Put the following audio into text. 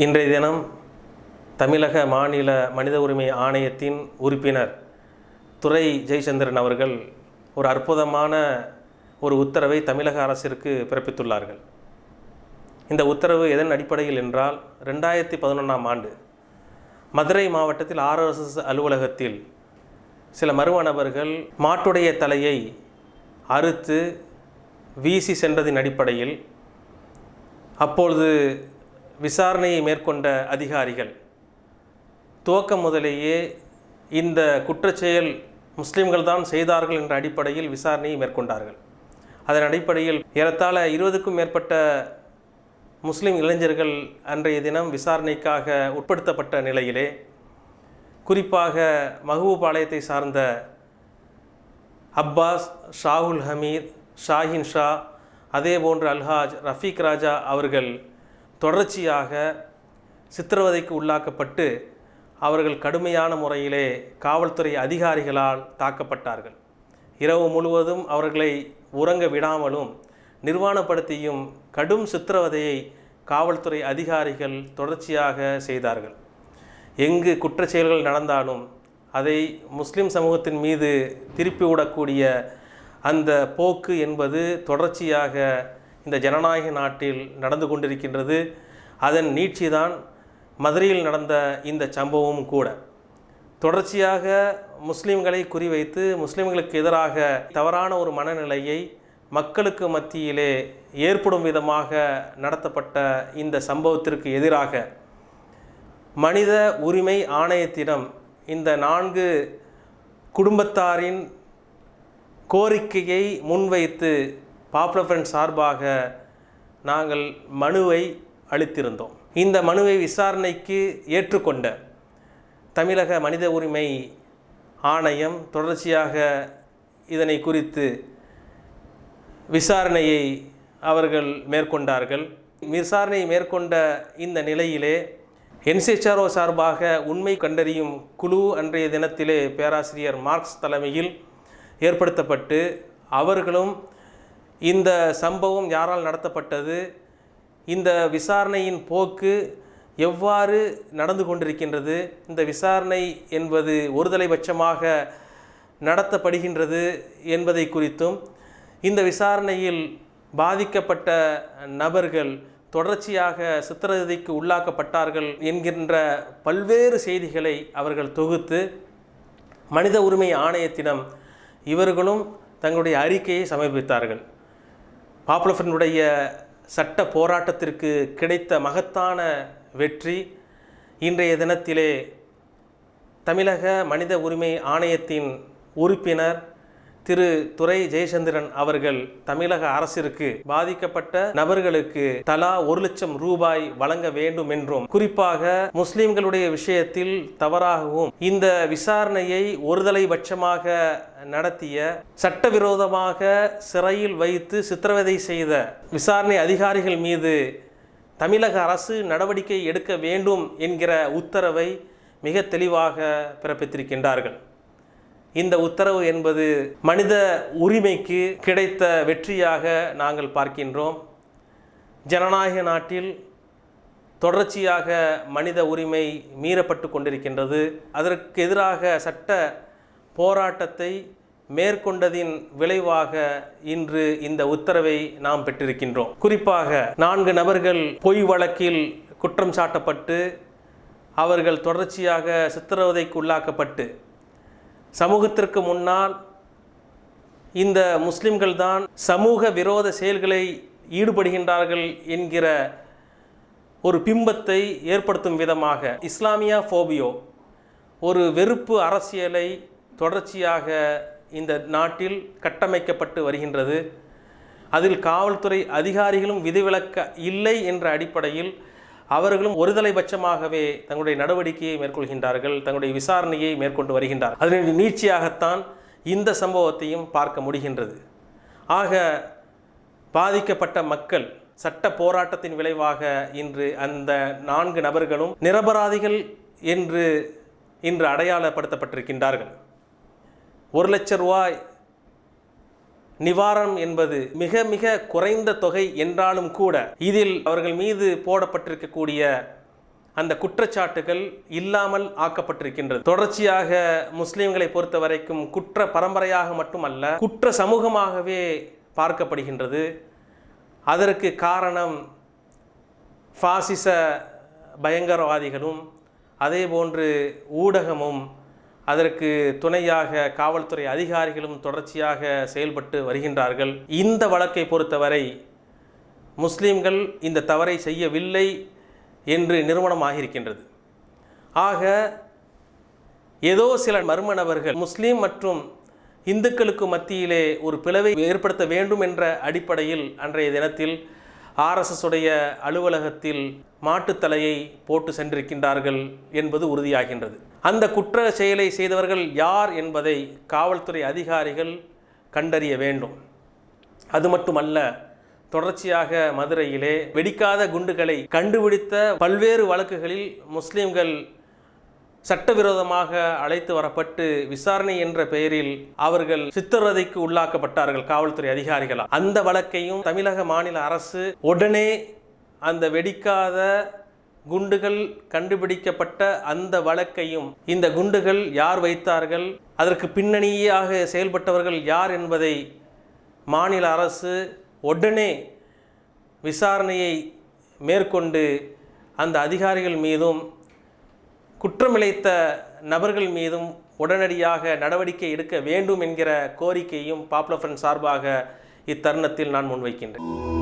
இன்றைய தினம் தமிழக மாநில மனித உரிமை ஆணையத்தின் உறுப்பினர் துரை ஜெயச்சந்திரன் அவர்கள் ஒரு அற்புதமான ஒரு உத்தரவை தமிழக அரசிற்கு பிறப்பித்துள்ளார்கள். இந்த உத்தரவு எதன் அடிப்படையில் என்றால் 2011ஆம் ஆண்டு மதுரை மாவட்டத்தில் RSS அலுவலகத்தில் சில மர்ம நபர்கள் மாட்டுடைய தலையை அறுத்து வீசி சென்றதின் அடிப்படையில் அப்பொழுது விசாரணையை மேற்கொண்ட அதிகாரிகள் துவக்கம் முதலேயே இந்த குற்றச்செயல் முஸ்லிம்கள் தான் செய்தார்கள் என்ற அடிப்படையில் விசாரணையை மேற்கொண்டார்கள். அதன் அடிப்படையில் ஏறத்தாழ 20க்கும் மேற்பட்ட முஸ்லிம் இளைஞர்கள் அன்றைய தினம் விசாரணைக்காக உட்படுத்தப்பட்ட நிலையிலே, குறிப்பாக மஹபூபாளையத்தை சார்ந்த அப்பாஸ், ஷாகுல் ஹமீத், ஷாஹின் ஷா, அதே போன்று அல்ஹாஜ் ரஃபீக் ராஜா அவர்கள் தொடர்ச்சியாக சித்திரவதைக்கு உள்ளாக்கப்பட்டு அவர்கள் கடுமையான முறையிலே காவல்துறை அதிகாரிகளால் தாக்கப்பட்டார்கள். இரவு முழுவதும் அவர்களை உறங்க விடாமலும் நிர்வாணப்படுத்தியும் கடும் சித்திரவதையை காவல்துறை அதிகாரிகள் தொடர்ச்சியாக செய்தார்கள். எங்கு குற்றச்செயல்கள் நடந்தாலும் அதை முஸ்லிம் சமூகத்தின் மீது திருப்பிவிடக்கூடிய அந்த போக்கு என்பது தொடர்ச்சியாக இந்த ஜனநாயக நாட்டில் நடந்து கொண்டிருக்கின்றது. அதன் நீட்சிதான் மதுரையில் நடந்த இந்த சம்பவமும் கூட. தொடர்ச்சியாக முஸ்லிம்களை குறிவைத்து முஸ்லிம்களுக்கு எதிராக தவறான ஒரு மனநிலையை மக்களுக்கு மத்தியிலே ஏற்படும் விதமாக நடத்தப்பட்ட இந்த சம்பவத்திற்கு எதிராக மனித உரிமை ஆணையத்திடம் இந்த 4 குடும்பத்தாரின் கோரிக்கையை முன்வைத்து பாப்புலர் ஃப்ரண்ட் சார்பாக நாங்கள் மனுவை அளித்திருந்தோம். இந்த மனுவை விசாரணைக்கு ஏற்றுக்கொண்ட தமிழக மனித உரிமை ஆணையம் தொடர்ச்சியாக இதனை குறித்து விசாரணையை அவர்கள் மேற்கொண்டார்கள். விசாரணையை மேற்கொண்ட இந்த நிலையிலே NCHRO சார்பாக உண்மை கண்டறியும் குழு அன்றைய தினத்திலே பேராசிரியர் மார்க்ஸ் தலைமையில் ஏற்படுத்தப்பட்டு அவர்களும் இந்த சம்பவம் யாரால் நடத்தப்பட்டது, இந்த விசாரணையின் போக்கு எவ்வாறு நடந்து கொண்டிருக்கின்றது, இந்த விசாரணை என்பது ஒருதலைபட்சமாக நடத்தப்படுகின்றது என்பதை குறித்தும், இந்த விசாரணையில் பாதிக்கப்பட்ட நபர்கள் தொடர்ச்சியாக சித்திரவதைக்கு உள்ளாக்கப்பட்டார்கள் என்கின்ற பல்வேறு செய்திகளை அவர்கள் தொகுத்து மனித உரிமை ஆணையத்திடம் இவர்களும் தங்களுடைய அறிக்கையை சமர்ப்பித்தார்கள். பாப்புலர் ஃப்ரண்டுடைய சட்ட போராட்டத்திற்கு கிடைத்த மகத்தான வெற்றி இன்றைய தினத்திலே தமிழக மனித உரிமை ஆணையத்தின் உறுப்பினர் திரு துரை ஜெயச்சந்திரன் அவர்கள் தமிழக அரசிற்கு பாதிக்கப்பட்ட நபர்களுக்கு தலா 1 லட்சம் ரூபாய் வழங்க வேண்டும் என்றும், குறிப்பாக முஸ்லிம்களுடைய விஷயத்தில் தவறாகவும் இந்த விசாரணையை ஒருதலைபட்சமாக நடத்திய, சட்டவிரோதமாக சிறையில் வைத்து சித்திரவதை செய்த விசாரணை அதிகாரிகள் மீது தமிழக அரசு நடவடிக்கை எடுக்க வேண்டும் என்கிற உத்தரவை மிக தெளிவாக பிறப்பித்திருக்கின்றார்கள். இந்த உத்தரவு என்பது மனித உரிமைக்கு கிடைத்த வெற்றியாக நாங்கள் பார்க்கின்றோம். ஜனநாயக நாட்டில் தொடர்ச்சியாக மனித உரிமை மீறப்பட்டு கொண்டிருக்கின்றது. அதற்கு எதிராக சட்ட போராட்டத்தை மேற்கொண்டதின் விளைவாக இன்று இந்த உத்தரவை நாம் பெற்றிருக்கின்றோம். குறிப்பாக 4 நபர்கள் பொய் வழக்கில் குற்றம் சாட்டப்பட்டு அவர்கள் தொடர்ச்சியாக சித்திரவதைக்கு உள்ளாக்கப்பட்டு சமூகத்திற்கு முன்னால் இந்த முஸ்லிம்கள் தான் சமூக விரோத செயல்களை ஈடுபடுகின்றார்கள் என்கிற ஒரு பிம்பத்தை ஏற்படுத்தும் விதமாக இஸ்லாமியா ஃபோபியோ, ஒரு வெறுப்பு அரசியலை தொடர்ச்சியாக இந்த நாட்டில் கட்டமைக்கப்பட்டு வருகின்றது. அதில் காவல்துறை அதிகாரிகளும் விதிவிலக்க இல்லை என்ற அடிப்படையில் அவர்களும் ஒருதலைபட்சமாகவே தங்களுடைய நடவடிக்கையை மேற்கொள்கின்றார்கள், தங்களுடைய விசாரணையை மேற்கொண்டு வருகின்றார்கள். அதனுடைய நீட்சியாகத்தான் இந்த சம்பவத்தையும் பார்க்க முடிகின்றது. ஆக பாதிக்கப்பட்ட மக்கள் சட்ட போராட்டத்தின் விளைவாக இன்று அந்த 4 நபர்களும் நிரபராதிகள் என்று இன்று அடையாளப்படுத்தப்பட்டிருக்கின்றார்கள். 1 லட்சம் ரூபாய் நிவாரணம் என்பது மிக மிக குறைந்த தொகை என்றாலும் கூட இதில் அவர்கள் மீது போடப்பட்டிருக்கக்கூடிய அந்த குற்றச்சாட்டுகள் இல்லாமல் ஆக்கப்பட்டிருக்கின்றது. தொடர்ச்சியாக முஸ்லிம்களை பொறுத்த வரைக்கும் குற்ற பரம்பரையாக மட்டுமல்ல, குற்ற சமூகமாகவே பார்க்கப்படுகின்றது. அதற்கு காரணம் பாசிச பயங்கரவாதிகளும் அதேபோன்று ஊடகமும் அதற்கு துணையாக காவல்துறை அதிகாரிகளும் தொடர்ச்சியாக செயல்பட்டு வருகின்றார்கள். இந்த வழக்கை பொறுத்தவரை முஸ்லிம்கள் இந்த தவறை செய்யவில்லை என்று நிறுவனமாகியிருக்கின்றது. ஆக ஏதோ சில மர்ம நபர்கள் முஸ்லீம் மற்றும் இந்துக்களுக்கு மத்தியிலே ஒரு பிளவை ஏற்படுத்த வேண்டும் என்ற அடிப்படையில் அன்றைய தினத்தில் RSS உடைய அலுவலகத்தில் மாட்டுத்தலையை போட்டு சென்றிருக்கின்றார்கள் என்பது உறுதியாகின்றது. அந்த குற்ற செயலை செய்தவர்கள் யார் என்பதை காவல்துறை அதிகாரிகள் கண்டறிய வேண்டும். அது மட்டுமல்ல, தொடர்ச்சியாக மதுரையிலே வெடிக்காத குண்டுகளை கண்டுபிடித்த பல்வேறு வழக்குகளில் முஸ்லிம்கள் சட்டவிரோதமாக அழைத்து வரப்பட்டு விசாரணை என்ற பெயரில் அவர்கள் சித்திரவதைக்கு உள்ளாக்கப்பட்டார்கள் காவல்துறை அதிகாரிகளால். அந்த வழக்கையும் தமிழக மாநில அரசு உடனே அந்த வெடிக்காத குண்டுகள் கண்டுபிடிக்கப்பட்ட அந்த வழக்கையும், இந்த குண்டுகள் யார் வைத்தார்கள், அதற்கு பின்னணியாக செயல்பட்டவர்கள் யார் என்பதை மாநில அரசு உடனே விசாரணையை மேற்கொண்டு அந்த அதிகாரிகள் மீதும் குற்றமிழைத்த நபர்கள் மீதும் உடனடியாக நடவடிக்கை எடுக்க வேண்டும் என்கிற கோரிக்கையும் பாப்புலர் ஃப்ரண்ட் சார்பாக இத்தருணத்தில் நான் முன்வைக்கின்றேன்.